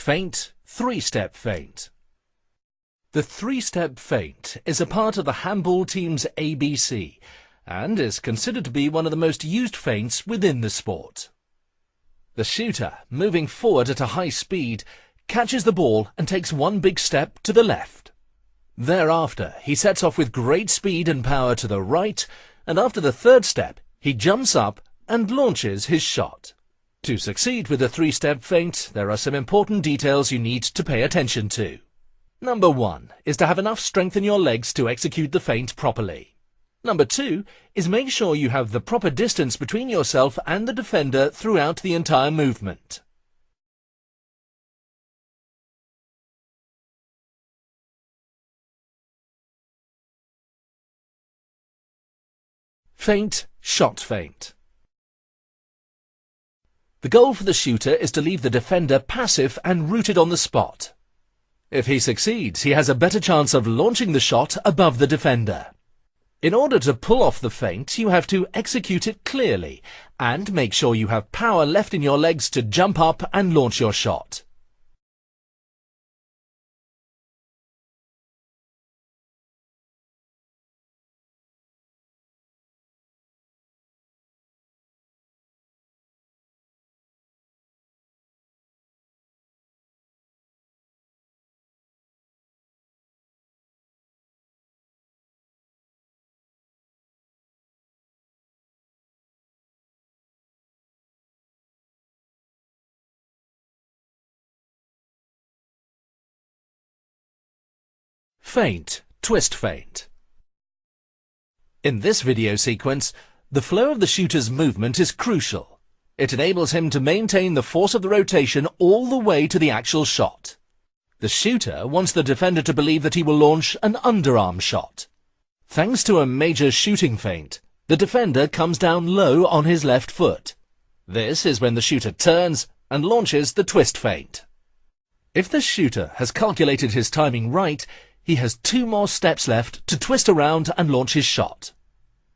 Feint, three-step feint. The three-step feint is a part of the handball team's ABC and is considered to be one of the most used feints within the sport. The shooter, moving forward at a high speed, catches the ball and takes one big step to the left. Thereafter, he sets off with great speed and power to the right, and after the third step, he jumps up and launches his shot. To succeed with the three-step feint, there are some important details you need to pay attention to. Number 1 is to have enough strength in your legs to execute the feint properly. Number 2 is make sure you have the proper distance between yourself and the defender throughout the entire movement. Feint, shot feint. The goal for the shooter is to leave the defender passive and rooted on the spot. If he succeeds, he has a better chance of launching the shot above the defender. In order to pull off the feint, you have to execute it clearly and make sure you have power left in your legs to jump up and launch your shot. Feint, twist feint. In this video sequence, the flow of the shooter's movement is crucial. It enables him to maintain the force of the rotation all the way to the actual shot. The shooter wants the defender to believe that he will launch an underarm shot. Thanks to a major shooting feint, the defender comes down low on his left foot. This is when the shooter turns and launches the twist feint. If the shooter has calculated his timing right, he has 2 more steps left to twist around and launch his shot.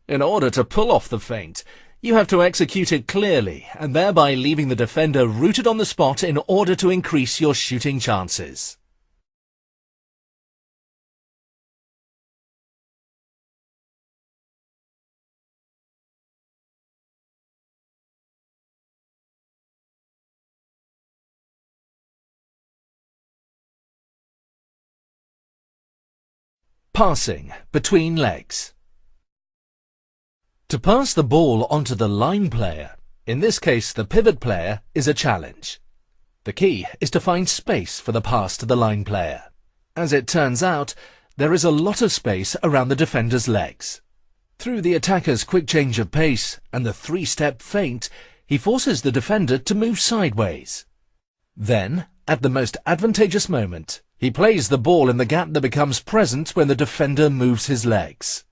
In order to pull off the feint, you have to execute it clearly and thereby leaving the defender rooted on the spot in order to increase your shooting chances. Passing between legs. To pass the ball onto the line player, in this case the pivot player, is a challenge. The key is to find space for the pass to the line player. As it turns out, there is a lot of space around the defender's legs. Through the attacker's quick change of pace and the three-step feint, he forces the defender to move sideways. Then, at the most advantageous moment, he plays the ball in the gap that becomes present when the defender moves his legs.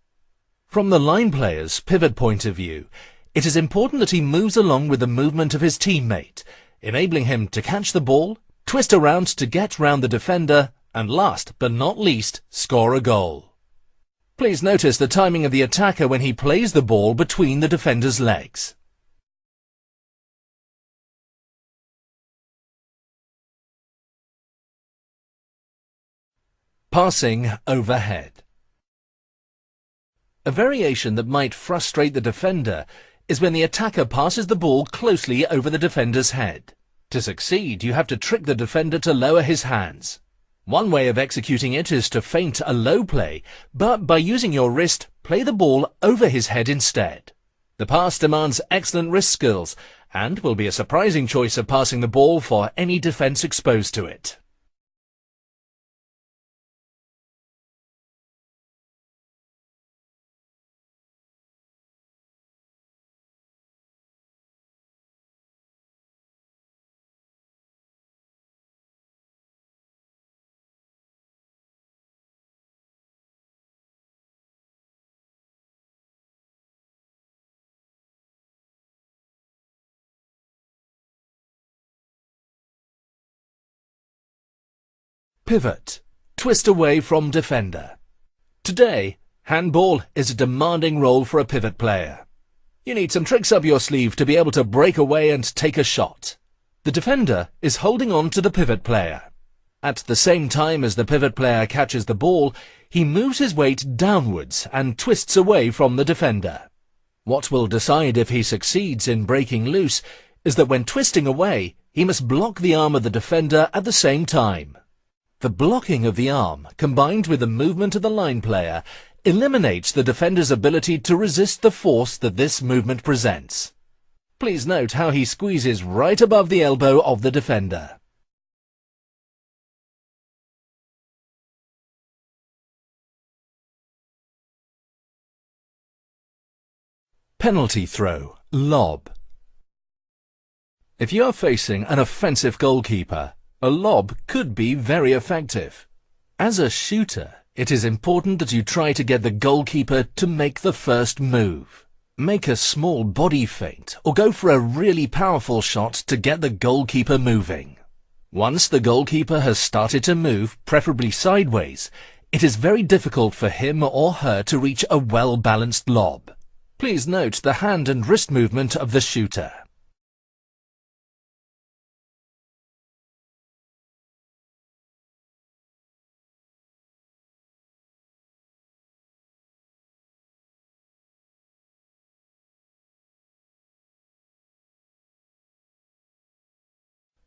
From the line player's pivot point of view, it is important that he moves along with the movement of his teammate, enabling him to catch the ball, twist around to get round the defender, and last but not least, score a goal. Please notice the timing of the attacker when he plays the ball between the defender's legs. Passing overhead. A variation that might frustrate the defender is when the attacker passes the ball closely over the defender's head. To succeed, you have to trick the defender to lower his hands. One way of executing it is to feint a low play, but by using your wrist, play the ball over his head instead. The pass demands excellent wrist skills and will be a surprising choice of passing the ball for any defense exposed to it. Pivot, twist away from defender. Today, handball is a demanding role for a pivot player. You need some tricks up your sleeve to be able to break away and take a shot. The defender is holding on to the pivot player. At the same time as the pivot player catches the ball, he moves his weight downwards and twists away from the defender. What will decide if he succeeds in breaking loose is that when twisting away, he must block the arm of the defender at the same time. The blocking of the arm, combined with the movement of the line player, eliminates the defender's ability to resist the force that this movement presents. Please note how he squeezes right above the elbow of the defender. Penalty throw, lob. If you are facing an offensive goalkeeper, a lob could be very effective. As a shooter, it is important that you try to get the goalkeeper to make the first move. Make a small body feint or go for a really powerful shot to get the goalkeeper moving. Once the goalkeeper has started to move, preferably sideways, it is very difficult for him or her to reach a well-balanced lob. Please note the hand and wrist movement of the shooter.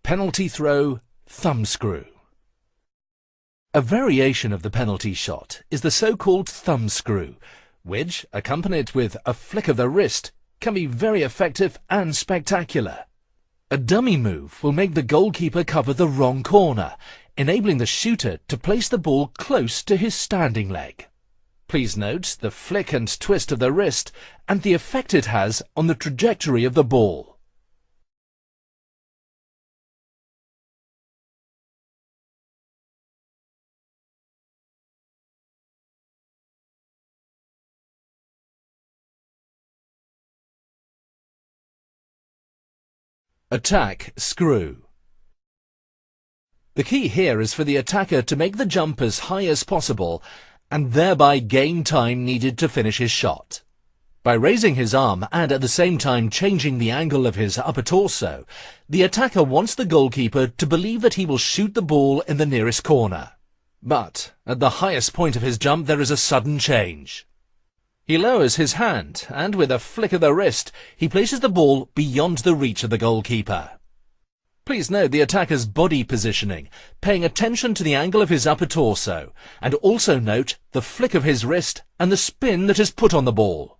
Penalty throw, thumbscrew. A variation of the penalty shot is the so-called thumbscrew, which, accompanied with a flick of the wrist, can be very effective and spectacular. A dummy move will make the goalkeeper cover the wrong corner, enabling the shooter to place the ball close to his standing leg. Please note the flick and twist of the wrist and the effect it has on the trajectory of the ball. Attack screw. The key here is for the attacker to make the jump as high as possible and thereby gain time needed to finish his shot. By raising his arm and at the same time changing the angle of his upper torso, the attacker wants the goalkeeper to believe that he will shoot the ball in the nearest corner. But at the highest point of his jump there is a sudden change. He lowers his hand, and with a flick of the wrist, he places the ball beyond the reach of the goalkeeper. Please note the attacker's body positioning, paying attention to the angle of his upper torso, and also note the flick of his wrist and the spin that is put on the ball.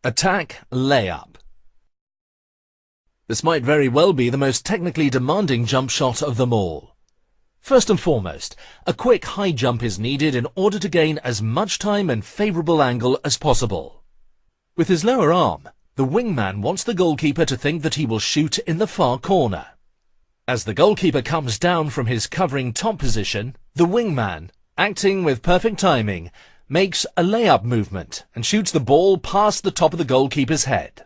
Attack layup. This might very well be the most technically demanding jump shot of them all. First and foremost, a quick high jump is needed in order to gain as much time and favourable angle as possible. With his lower arm, the wingman wants the goalkeeper to think that he will shoot in the far corner. As the goalkeeper comes down from his covering top position, the wingman, acting with perfect timing, makes a layup movement and shoots the ball past the top of the goalkeeper's head.